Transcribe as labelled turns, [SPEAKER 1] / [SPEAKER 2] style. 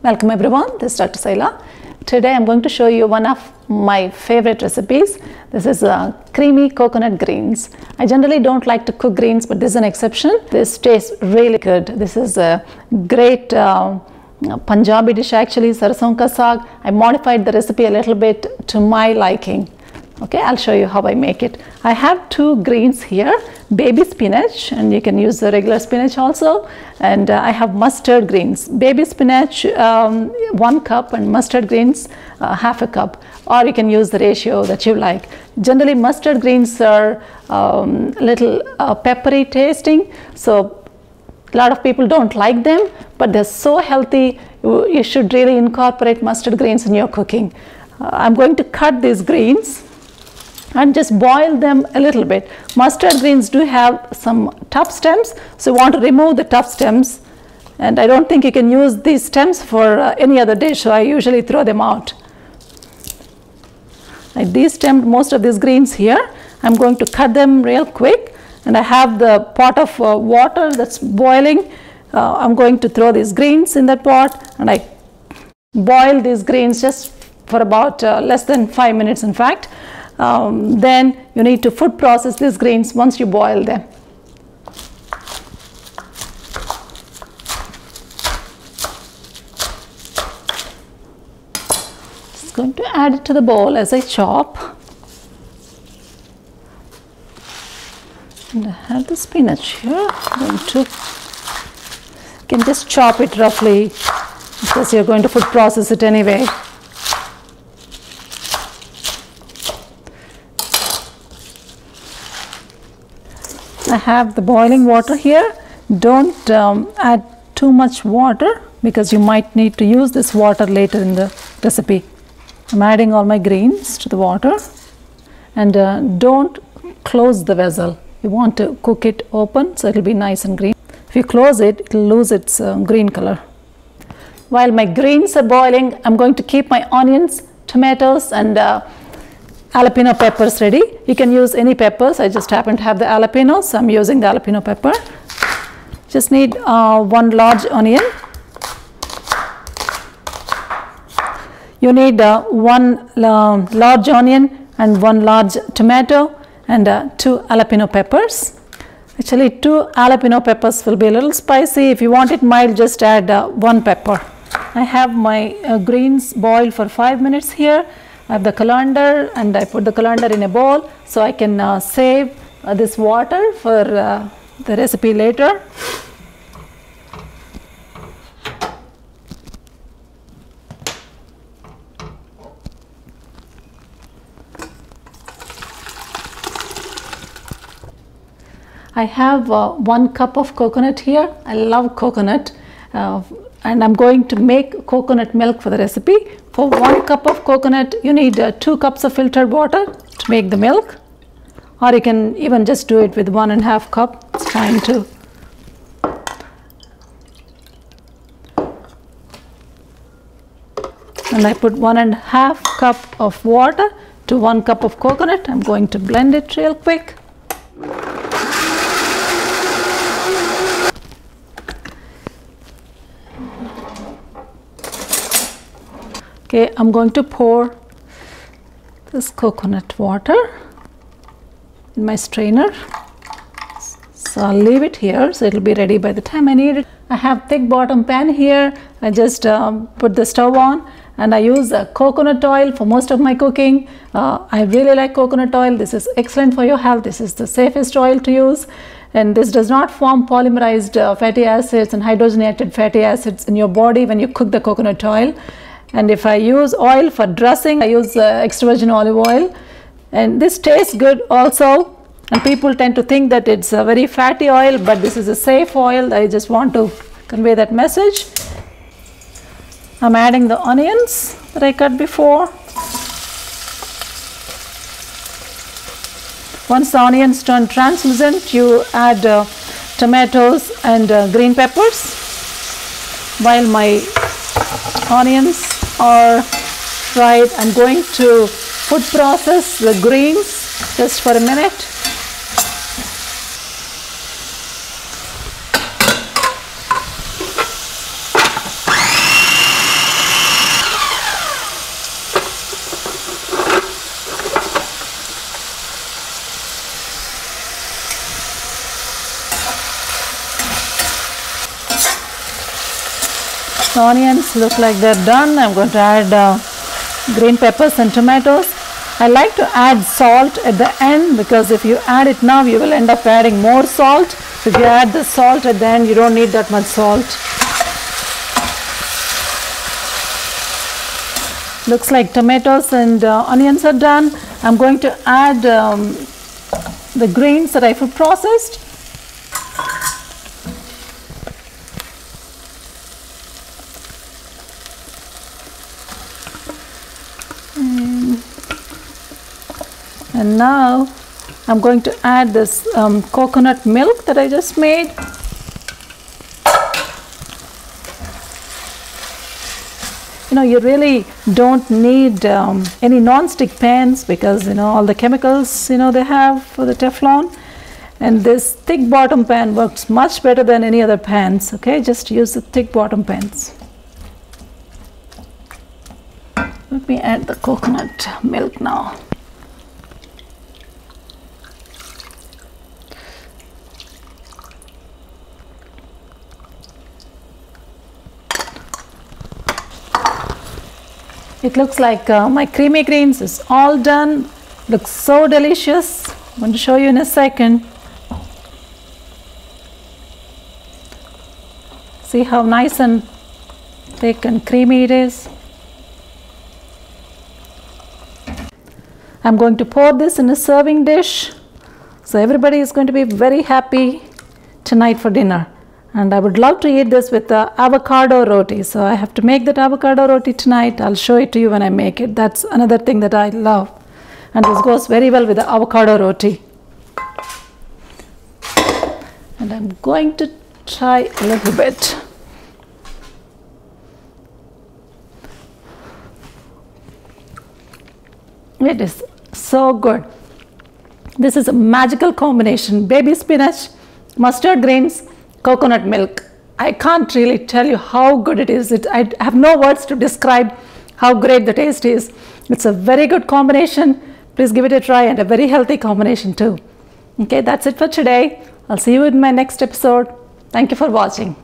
[SPEAKER 1] Welcome everyone, this is Dr. Saila. Today I'm going to show you one of my favorite recipes. This is creamy coconut greens. I generally don't like to cook greens, but this is an exception. This tastes really good. This is a great Punjabi dish actually, Sarson Ka Saag. I modified the recipe a little bit to my liking. Okay, I'll show you how I make it. I have two greens here, baby spinach, and you can use the regular spinach also, and I have mustard greens. Baby spinach 1 cup and mustard greens half a cup, or you can use the ratio that you like. Generally mustard greens are little peppery tasting, so a lot of people don't like them, but they're so healthy. You should really incorporate mustard greens in your cooking. I'm going to cut these greens and just boil them a little bit. Mustard greens do have some tough stems, so you want to remove the tough stems, and I don't think you can use these stems for any other dish, so I usually throw them out. I destemmed most of these greens here. I'm going to cut them real quick, and I have the pot of water that's boiling. I'm going to throw these greens in that pot, and I boil these greens just for about less than 5 minutes in fact. Then you need to food process these greens once you boil them. Just going to add it to the bowl as I chop. And I have the spinach here. I'm going to, you can just chop it roughly because you're going to food process it anyway. I have the boiling water here. Don't add too much water because you might need to use this water later in the recipe. I'm adding all my greens to the water, and don't close the vessel. You want to cook it open so it will be nice and green. If you close it, it will lose its green color. While my greens are boiling, I'm going to keep my onions, tomatoes, and jalapeno peppers ready. You can use any peppers. I just happen to have the jalapenos, so I'm using the jalapeno pepper. Just need 1 large onion. You need 1 large onion and 1 large tomato and 2 jalapeno peppers. Actually 2 jalapeno peppers will be a little spicy. If you want it mild, just add 1 pepper. I have my greens boiled for 5 minutes here. I have the colander, and I put the colander in a bowl so I can save this water for the recipe later. I have 1 cup of coconut here. I love coconut. And I'm going to make coconut milk for the recipe. For 1 cup of coconut, you need 2 cups of filtered water to make the milk, or you can even just do it with 1½ cup. It's fine too. And I put 1½ cup of water to 1 cup of coconut. I'm going to blend it real quick. Okay, I'm going to pour this coconut water in my strainer. So I'll leave it here so it'll be ready by the time I need it. I have thick bottom pan here. I just put the stove on, and I use coconut oil for most of my cooking. I really like coconut oil. This is excellent for your health. This is the safest oil to use, and this does not form polymerized fatty acids and hydrogenated fatty acids in your body when you cook the coconut oil. And if I use oil for dressing, I use extra virgin olive oil, and this tastes good also. And people tend to think that it's a very fatty oil, but this is a safe oil. I just want to convey that message. I'm adding the onions that I cut before. Once the onions turn translucent, you add tomatoes and green peppers. While my onions are fried, I'm going to food process the greens just for a minute. The onions look like they're done. I'm going to add green peppers and tomatoes. I like to add salt at the end, because if you add it now, you will end up adding more salt. If you add the salt at the end, you don't need that much salt. Looks like tomatoes and onions are done. I'm going to add the greens that I food processed. And now I'm going to add this coconut milk that I just made. You know, you really don't need any non-stick pans, because you know all the chemicals they have for the Teflon, and this thick bottom pan works much better than any other pans. Okay, just use the thick bottom pans. Let me add the coconut milk now. It looks like my creamy greens is all done. Looks so delicious. I'm going to show you in a second. See how nice and thick and creamy it is. I'm going to pour this in a serving dish. So everybody is going to be very happy tonight for dinner. And I would love to eat this with the avocado roti. So I have to make that avocado roti tonight. I'll show it to you when I make it. That's another thing that I love. And this goes very well with the avocado roti. And I'm going to try a little bit. It is so good. This is a magical combination. Baby spinach, mustard greens, coconut milk. I can't really tell you how good it is. I have no words to describe how great the taste is. It's a very good combination. Please give it a try, and a very healthy combination too. Okay, that's it for today. I'll see you in my next episode. Thank you for watching.